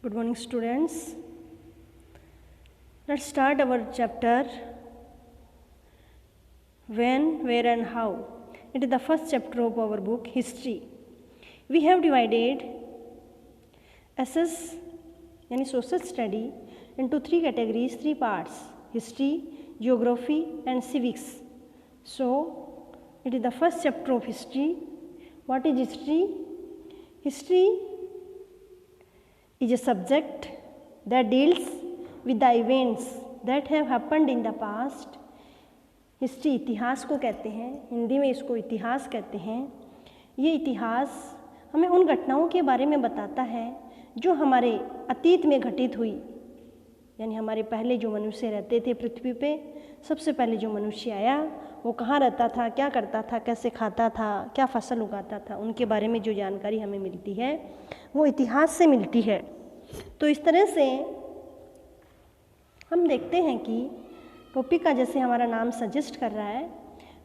Good morning, students. Let's start our chapter When, Where and How. It is the first chapter of our book History. We have divided SS यानी social study into three categories, three parts: history, geography and civics. So it is the first chapter of history. What is history? History is a subject that deals with the events that have happened in the past. History इतिहास को कहते हैं, हिंदी में इसको इतिहास कहते हैं। ये इतिहास हमें उन घटनाओं के बारे में बताता है जो हमारे अतीत में घटित हुई, यानी हमारे पहले जो मनुष्य रहते थे पृथ्वी पे, सबसे पहले जो मनुष्य आया वो कहाँ रहता था, क्या करता था, कैसे खाता था, क्या फसल उगाता था, उनके बारे में जो जानकारी हमें मिलती है वो इतिहास से मिलती है। तो इस तरह से हम देखते हैं कि टॉपिक का जैसे हमारा नाम सजेस्ट कर रहा है,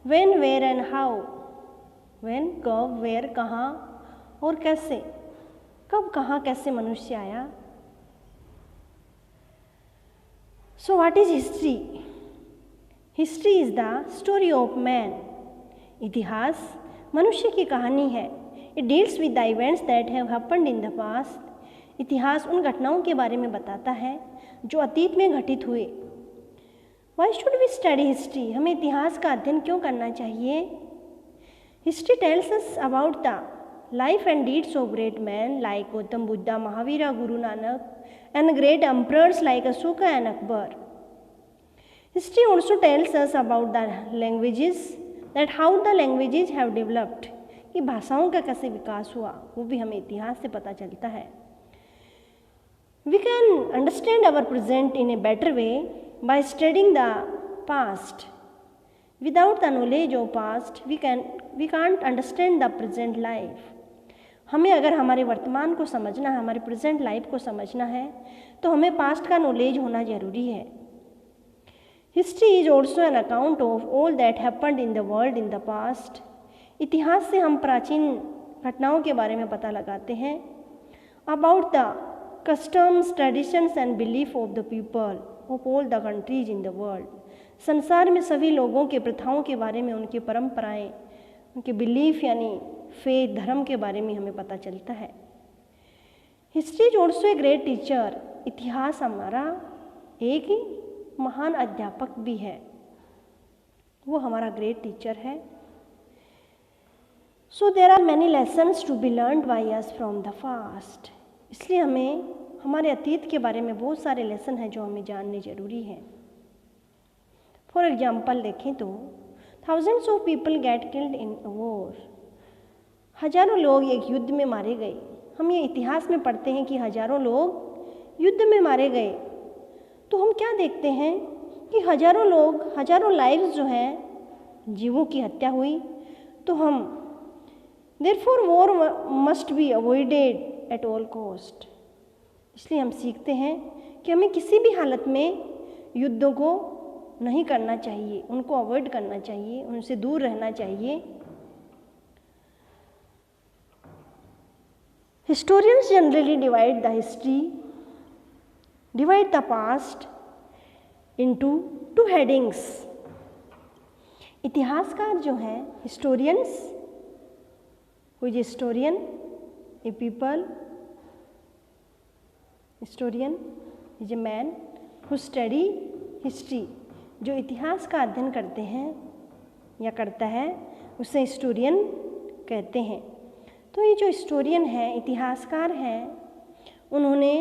when, where and how. When कब, वेयर कहाँ और कैसे, कब कहाँ कैसे मनुष्य आया। So what is history? History is the story of man. इतिहास मनुष्य की कहानी है। It deals with the events that have happened in the past. इतिहास उन घटनाओं के बारे में बताता है जो अतीत में घटित हुए। Why should we study history? हमें इतिहास का अध्ययन क्यों करना चाहिए? History tells us about the life and deeds of great man like Gautama Buddha, Mahavira, Guru Nanak and great emperors like Ashoka and Akbar. History also tells us about the languages that how the languages have developed. कि भाषाओं का कैसे विकास हुआ वो भी हमें इतिहास से पता चलता है। We can understand our present in a better way by studying the past. Without the knowledge of past, we can't understand the present life. हमें अगर हमारे वर्तमान को समझना है, हमारे प्रेजेंट लाइफ को समझना है, तो हमें पास्ट का नॉलेज होना जरूरी है। History is also an account of all that happened in the world in the past. इतिहास से हम प्राचीन घटनाओं के बारे में पता लगाते हैं। About the customs, traditions and belief of the people of all the countries in the world. संसार में सभी लोगों के प्रथाओं के बारे में, उनकी परंपराएं, उनके बिलीफ यानी फेथ, धर्म के बारे में हमें पता चलता है। History is also a great teacher. इतिहास हमारा एक ही महान अध्यापक भी है, वो हमारा ग्रेट टीचर है। So there are many lessons to be learned by us from the past. इसलिए हमें हमारे अतीत के बारे में बहुत सारे लेसन हैं जो हमें जानने जरूरी हैं। फॉर एग्जाम्पल देखें तो thousands of people get killed in war. हजारों लोग एक युद्ध में मारे गए। हम ये इतिहास में पढ़ते हैं कि हजारों लोग युद्ध में मारे गए। तो हम क्या देखते हैं कि हजारों लोग, हजारों लाइव्स जो हैं, जीवों की हत्या हुई। तो हम therefore war must be avoided at all cost. इसलिए हम सीखते हैं कि हमें किसी भी हालत में युद्धों को नहीं करना चाहिए, उनको अवॉइड करना चाहिए, उनसे दूर रहना चाहिए। Historians generally divide the past into two headings. इतिहासकार जो हैं, historians, who is historian, A people, historian is a man who study history. जो इतिहास का अध्ययन करते हैं या करता है उसे हिस्टोरियन कहते हैं। तो ये जो हिस्टोरियन है, इतिहासकार हैं, उन्होंने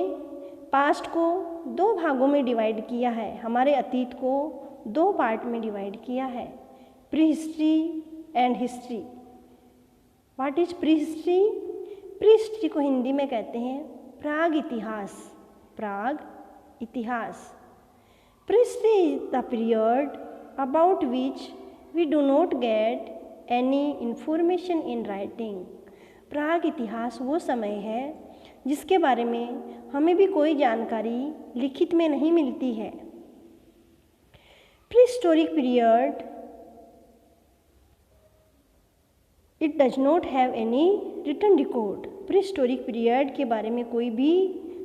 पास्ट को दो भागों में डिवाइड किया है। हमारे अतीत को दो पार्ट में डिवाइड किया है, pre history and history. What is pre history? Pre history को हिंदी में कहते हैं प्राग इतिहास। प्राग इतिहास। Pre history is the period about which we do not get any information in writing. प्राग इतिहास वो समय है जिसके बारे में हमें भी कोई जानकारी लिखित में नहीं मिलती है। Prehistoric period it does not have any written record. Prehistoric period के बारे में कोई भी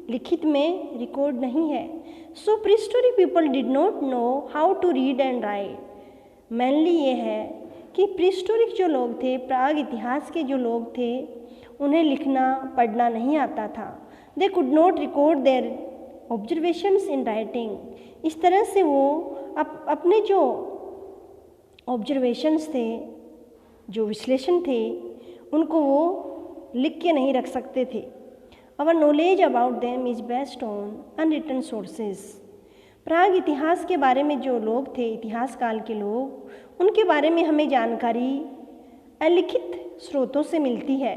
लिखित में रिकॉर्ड नहीं है। So prehistoric people did not know how to read and write. Mainly ये है कि प्रीहिस्टोरिक जो लोग थे, प्राग इतिहास के जो लोग थे, उन्हें लिखना पढ़ना नहीं आता था। They could not record their observations in writing. इस तरह से वो अपने जो ऑब्जर्वेशंस थे, जो विश्लेषण थे, उनको वो लिख के नहीं रख सकते थे। Our knowledge about them is based on unwritten sources. प्राग इतिहास के बारे में जो लोग थे, इतिहास काल के लोग, उनके बारे में हमें जानकारी अलिखित स्रोतों से मिलती है,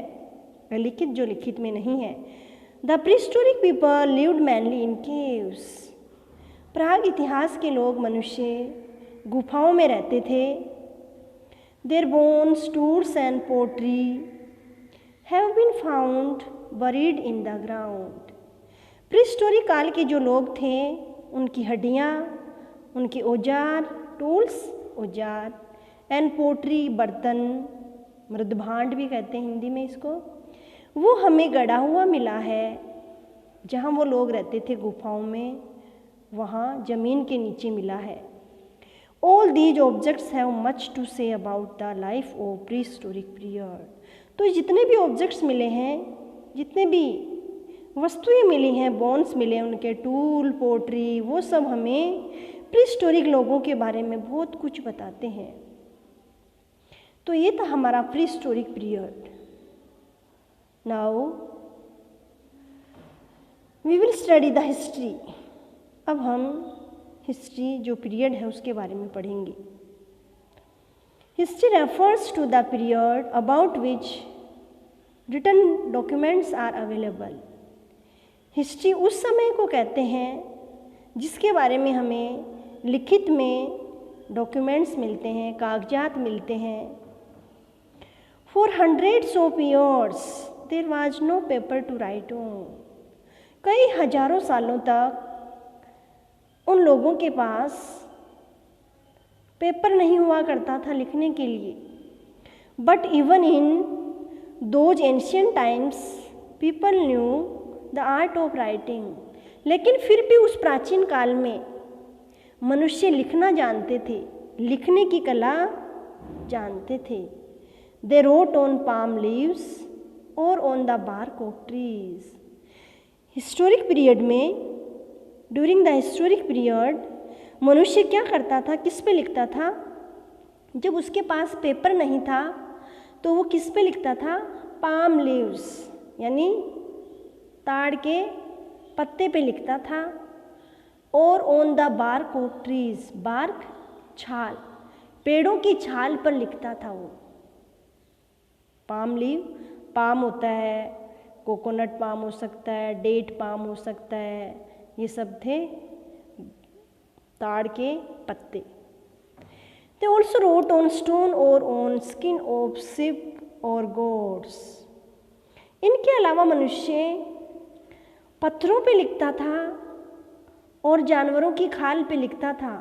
अलिखित जो लिखित में नहीं है। The prehistoric people lived mainly in caves. प्राग इतिहास के लोग, मनुष्य, गुफाओं में रहते थे। Their bones, tools and pottery have been found buried in the ground. Prehistoric काल के जो लोग थे, उनकी हड्डियाँ, उनके औजार, टूल्स औजार, एंड पोट्री बर्तन, मृदभांड भी कहते हैं हिंदी में इसको, वो हमें गड़ा हुआ मिला है। जहाँ वो लोग रहते थे गुफाओं में, वहाँ ज़मीन के नीचे मिला है। All these objects have much to say about the life of prehistoric period. तो जितने भी ऑब्जेक्ट्स मिले हैं, जितने भी वस्तुएं मिली हैं, बोन्स मिले, उनके टूल, पोट्री, वो सब हमें प्रीहिस्टोरिक लोगों के बारे में बहुत कुछ बताते हैं। तो ये था हमारा prehistoric period. Now we will study the history. अब हम हिस्ट्री जो पीरियड है उसके बारे में पढ़ेंगे। History refers to the period about which written documents are available. History उस समय को कहते हैं जिसके बारे में हमें लिखित में डॉक्यूमेंट्स मिलते हैं, कागजात मिलते हैं। For hundreds of years there was no paper to write on. कई हजारों सालों तक उन लोगों के पास पेपर नहीं हुआ करता था लिखने के लिए। But even in those ancient times people new the art of writing. लेकिन फिर भी उस प्राचीन काल में मनुष्य लिखना जानते थे, लिखने की कला जानते थे। They wrote on palm leaves और on the bark of trees. Historic period में, ड्यूरिंग द हिस्टोरिक पीरियड, मनुष्य क्या करता था, किस पे लिखता था? जब उसके पास पेपर नहीं था तो वो किस पे लिखता था? पाम लीव्स यानी ताड़ के पत्ते पे लिखता था। और on the bark of trees, bark छाल, पेड़ों की छाल पर लिखता था वो। पाम लीव, पाम होता है, कोकोनट पाम हो सकता है, डेट पाम हो सकता है, ये सब थे ताड़ के पत्ते। They also wrote on stone और ऑन स्किन ऑफ शिप और गोड्स। इनके अलावा मनुष्य पत्थरों पे लिखता था और जानवरों की खाल पे लिखता था।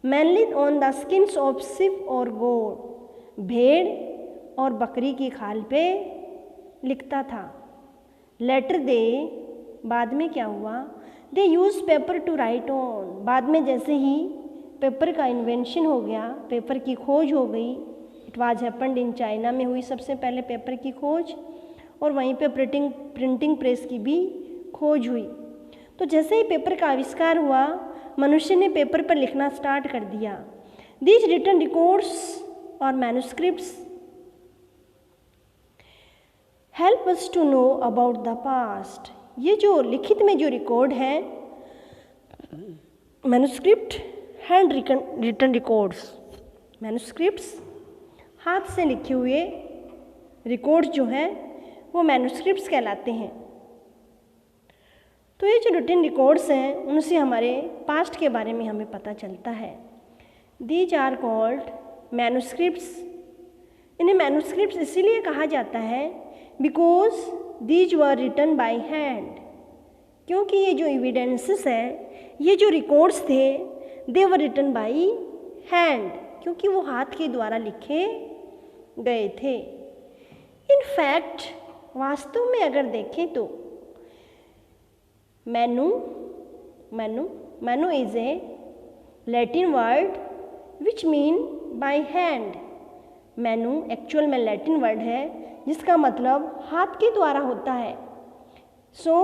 Mainly on the skins of sheep और गोड, भेड़ और बकरी की खाल पे लिखता था। लेटर दे, बाद में क्या हुआ? They use paper to write on. बाद में जैसे ही पेपर का इन्वेंशन हो गया, पेपर की खोज हो गई, it was happened in China में हुई सबसे पहले पेपर की खोज, और वहीं पे प्रिंटिंग प्रेस की भी खोज हुई। तो जैसे ही पेपर का आविष्कार हुआ, मनुष्य ने पेपर पर लिखना स्टार्ट कर दिया। दीज रिटन रिकॉर्ड्स और manuscripts help us to know about the past. ये जो लिखित में जो रिकॉर्ड है, manuscript, hand written records, manuscripts हाथ से लिखे हुए रिकॉर्ड्स जो हैं वो मैन्युस्क्रिप्ट्स कहलाते हैं। तो ये जो रिटन रिकॉर्ड्स हैं उनसे हमारे पास्ट के बारे में हमें पता चलता है। These are called manuscripts. इन्हें मैन्युस्क्रिप्ट्स इसीलिए कहा जाता है because these were written by hand. क्योंकि ये जो एविडेंसेस है, ये जो रिकॉर्ड्स थे, they were written by hand, क्योंकि वो हाथ के द्वारा लिखे गए थे। इन फैक्ट, वास्तव में अगर देखें तो manu manu manu is a Latin word which mean by hand. Manu actual में लैटिन वर्ड है जिसका मतलब हाथ के द्वारा होता है। So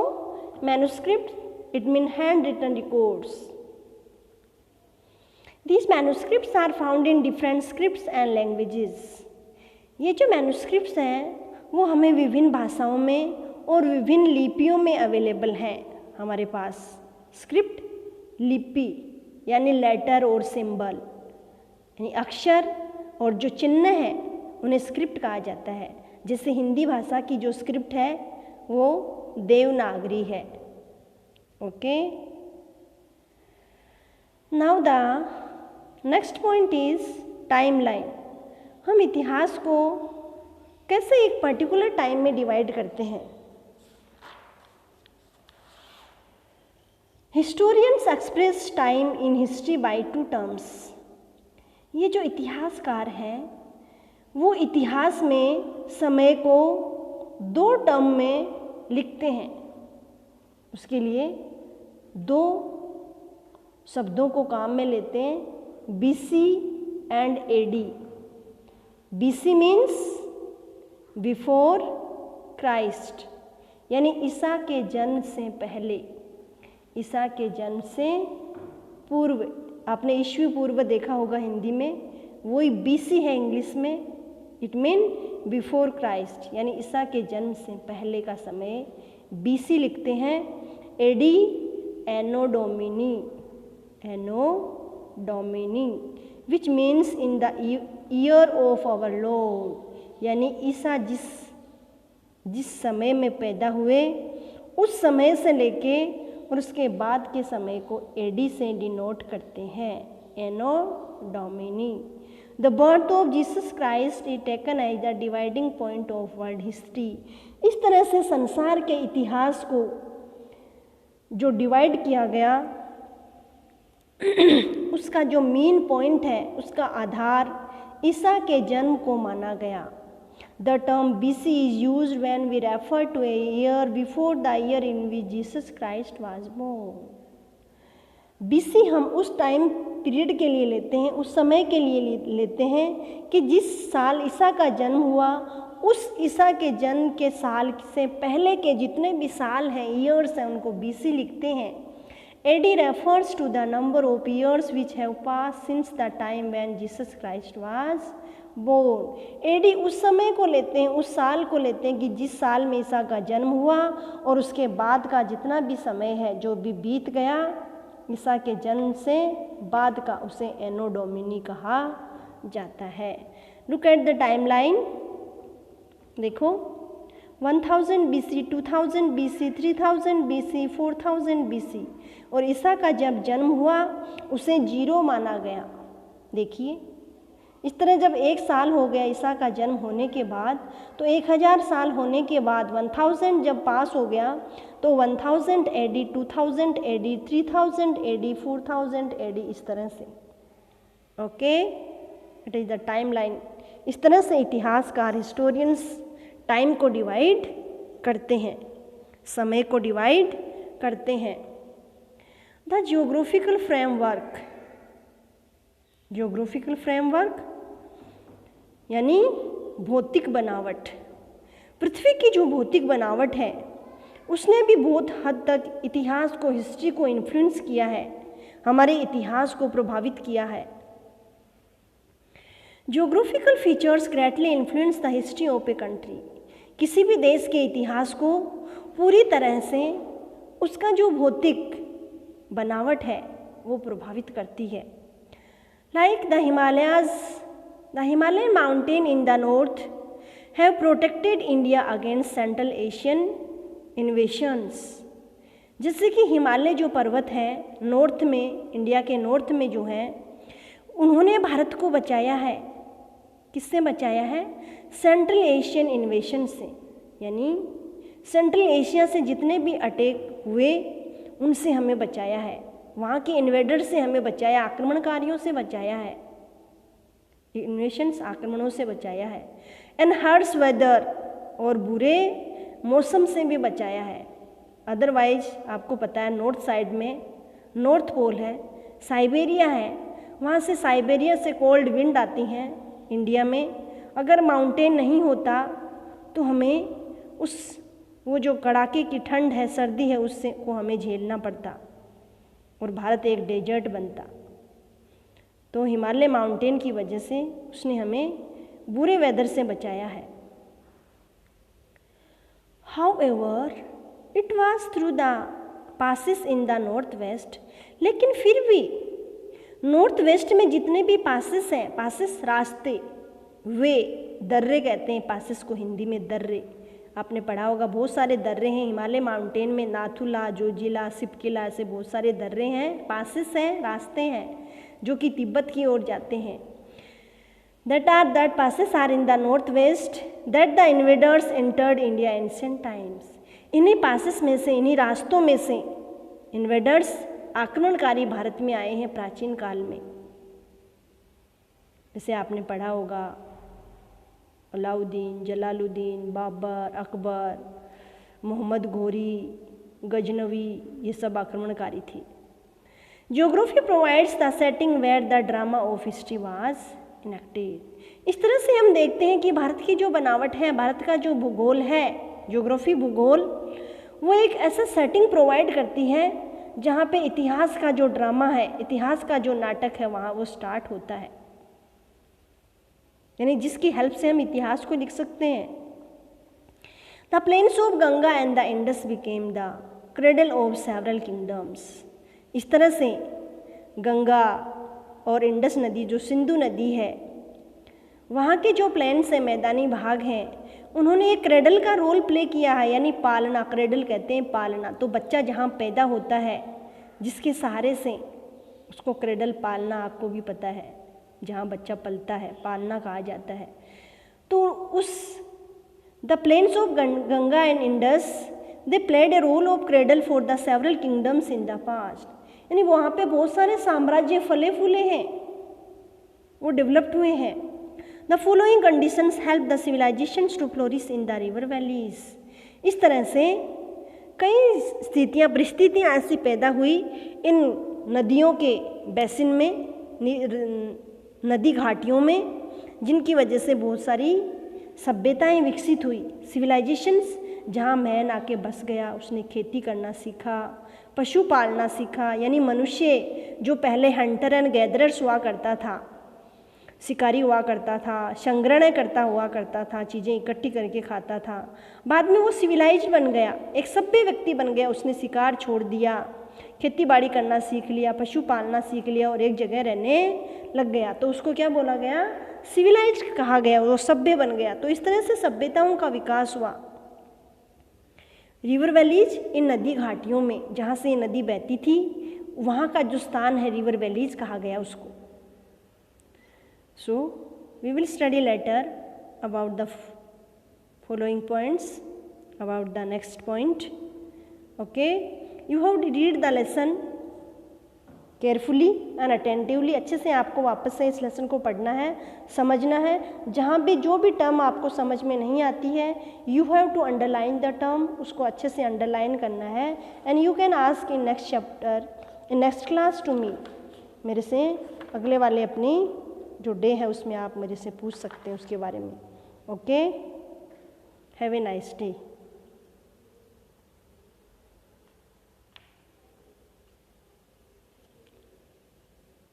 manuscript it mean hand written records. These manuscripts are found in different scripts and languages. ये जो मैन्युस्क्रिप्ट्स हैं वो हमें विभिन्न भाषाओं में और विभिन्न लिपियों में अवेलेबल हैं हमारे पास। स्क्रिप्ट लिपि यानी लेटर और सिंबल, यानी अक्षर और जो चिन्ह है उन्हें स्क्रिप्ट कहा जाता है। जैसे हिंदी भाषा की जो स्क्रिप्ट है वो देवनागरी है। Okay, now the next point is timeline. हम इतिहास को कैसे एक पर्टिकुलर टाइम में डिवाइड करते हैं। Historians express time in history by 2 terms. ये जो इतिहासकार हैं वो इतिहास में समय को 2 टर्म में लिखते हैं। उसके लिए 2 शब्दों को काम में लेते हैं, BC and AD। BC means before Christ, यानी ईसा के जन्म से पहले, ईसा के जन्म से पूर्व। आपने ईस्वी पूर्व देखा होगा हिंदी में, वही BC है इंग्लिश में। इट मीन बिफोर क्राइस्ट, यानी ईसा के जन्म से पहले का समय BC लिखते हैं। AD Anno Domini, Anno Domini which means in the year of our Lord, यानी ईसा जिस समय में पैदा हुए उस समय से लेके और उसके बाद के समय को AD से डिनोट करते हैं, anno domini. The birth of Jesus Christ is taken as the dividing point of world history. इस तरह से संसार के इतिहास को जो डिवाइड किया गया उसका जो मेन पॉइंट है, उसका आधार ईसा के जन्म को माना गया। The term BC is used when we refer to a year before the year in which Jesus Christ was born. BC हम उस टाइम पीरियड के लिए लेते हैं, उस समय के लिए लेते हैं कि जिस साल ईसा का जन्म हुआ उस ईसा के जन्म के साल से पहले के जितने भी साल हैं, ईयर्स हैं, उनको BC लिखते हैं। AD refers to the number of years which have passed since the time when Jesus Christ was born. AD उस समय को लेते हैं, उस साल को लेते हैं कि जिस साल में ईसा का जन्म हुआ और उसके बाद का जितना भी समय है जो भी बीत गया ईसा के जन्म से बाद का, उसे एनो डोमिनी कहा जाता है। Look at the timeline. देखो 1000 BC, 2000 BC, 3000 BC, 4000 BC और ईसा का जब जन्म हुआ उसे 0 माना गया। देखिए इस तरह जब 1 साल हो गया ईसा का जन्म होने के बाद, तो 1000 साल होने के बाद 1000 जब पास हो गया तो 1000 AD, 2000 AD, 3000 AD, 4000 AD, इस तरह से। Okay, it is the time line. इस तरह से इतिहासकार, हिस्टोरियंस टाइम को डिवाइड करते हैं, समय को डिवाइड करते हैं। The geographical framework, geographical framework यानी भौतिक बनावट। पृथ्वी की जो भौतिक बनावट है उसने भी बहुत हद तक इतिहास को, हिस्ट्री को इन्फ्लुएंस किया है, हमारे इतिहास को प्रभावित किया है। Geographical features greatly influence the history of a country. किसी भी देश के इतिहास को पूरी तरह से उसका जो भौतिक बनावट है वो प्रभावित करती है। Like the Himalayas, the Himalayan mountain in the north have protected India against central Asian invasions. जैसे कि हिमालय जो पर्वत है नॉर्थ में, इंडिया के नॉर्थ में जो है, उन्होंने भारत को बचाया है। किससे बचाया है? सेंट्रल एशियन इन्वेशन से, यानी सेंट्रल एशिया से जितने भी अटैक हुए उनसे हमें बचाया है, वहाँ के इन्वेडर से हमें बचाया, आक्रमणकारियों से बचाया है, इन्वेशंस आक्रमणों से बचाया है। एंड हार्श वेदर, और बुरे मौसम से भी बचाया है। अदरवाइज आपको पता है नॉर्थ साइड में नॉर्थ पोल है, साइबेरिया है, वहाँ से साइबेरिया से कोल्ड विंड आती हैं इंडिया में। अगर माउंटेन नहीं होता तो हमें वो जो कड़ाके की ठंड है, सर्दी है, उससे को हमें झेलना पड़ता और भारत एक डेजर्ट बनता। तो हिमालय माउंटेन की वजह से उसने हमें बुरे वेदर से बचाया है। However, it was through the passes in the northwest, लेकिन फिर भी नॉर्थ वेस्ट में जितने भी पासेस हैं, पासेस रास्ते, वे दर्रे कहते हैं पासेस को हिंदी में, दर्रे। आपने पढ़ा होगा बहुत सारे दर्रे हैं हिमालय माउंटेन में, नाथुला, जोजिला, सिपकिला, ऐसे बहुत सारे दर्रे हैं, पासेस हैं, रास्ते हैं जो कि तिब्बत की ओर जाते हैं। that passes are in the northwest that the invaders entered India ancient times। इन्हीं पासेस में से, इन्हीं रास्तों में से इन्वेडर्स, आक्रमणकारी भारत में आए हैं प्राचीन काल में। जैसे आपने पढ़ा होगा अलाउद्दीन, जलालुद्दीन, बाबर, अकबर, मोहम्मद घोरी, गजनवी, ये सब आक्रमणकारी थे। Geography provides the setting where the drama of history was enacted. इस तरह से हम देखते हैं कि भारत की जो बनावट है, भारत का जो भूगोल है, ज्योग्राफी भूगोल, वो एक ऐसा सेटिंग प्रोवाइड करती है जहाँ पे इतिहास का जो ड्रामा है, इतिहास का जो नाटक है, वहाँ वो स्टार्ट होता है। यानी जिसकी हेल्प से हम इतिहास को लिख सकते हैं। The plains of Ganga and the Indus became the cradle of several kingdoms. इस तरह से गंगा और इंडस नदी, जो सिंधु नदी है, वहाँ के जो प्लेन्स हैं, मैदानी भाग हैं, उन्होंने एक क्रेडल का रोल प्ले किया है, यानी पालना, क्रेडल कहते हैं पालना। तो बच्चा जहाँ पैदा होता है, जिसके सहारे से उसको क्रेडल पालना, आपको भी पता है, जहाँ बच्चा पलता है, पालना कहा जाता है। तो उस the plains of Ganga and Indus they played a role of cradle for the several kingdoms in the past. यानी वहाँ पे बहुत सारे साम्राज्य फले फूले हैं, वो डेवलप्ड हुए हैं। The following conditions help the civilisations to flourish in the river valleys. इस तरह से कई स्थितियाँ, परिस्थितियाँ ऐसी पैदा हुई इन नदियों के बेसिन में, नदी घाटियों में, जिनकी वजह से बहुत सारी सभ्यताएं विकसित हुई। सिविलाइजेशंस, जहाँ मैन आके बस गया, उसने खेती करना सीखा, पशु पालना सीखा, यानी मनुष्य जो पहले हंटर एंड गैदरर्स हुआ करता था, शिकारी हुआ करता था, संग्रहण करता हुआ करता था, चीज़ें इकट्ठी करके खाता था, बाद में वो सिविलाइज बन गया, एक सभ्य व्यक्ति बन गया। उसने शिकार छोड़ दिया, खेती बाड़ी करना सीख लिया, पशु पालना सीख लिया और एक जगह रहने लग गया। तो उसको क्या बोला गया? सिविलाइज कहा गया, वो सभ्य बन गया। तो इस तरह से सभ्यताओं का विकास हुआ। रिवर वैलीज, इन नदी घाटियों में जहाँ से ये नदी बहती थी, वहाँ का जो स्थान है रिवर वैलीज कहा गया उसको। So we will study later about the following points, about the next point. Okay, you have to read the lesson carefully and attentively. अच्छे से आपको वापस से इस लेसन को पढ़ना है, समझना है। जहाँ भी जो भी टर्म आपको समझ में नहीं आती है, you have to underline the term, उसको अच्छे से अंडरलाइन करना है। And you can ask in next chapter, in next class to me. मेरे से अगले वाले अपनी जो डे है उसमें आप मेरे से पूछ सकते हैं उसके बारे में। Okay, have a nice day.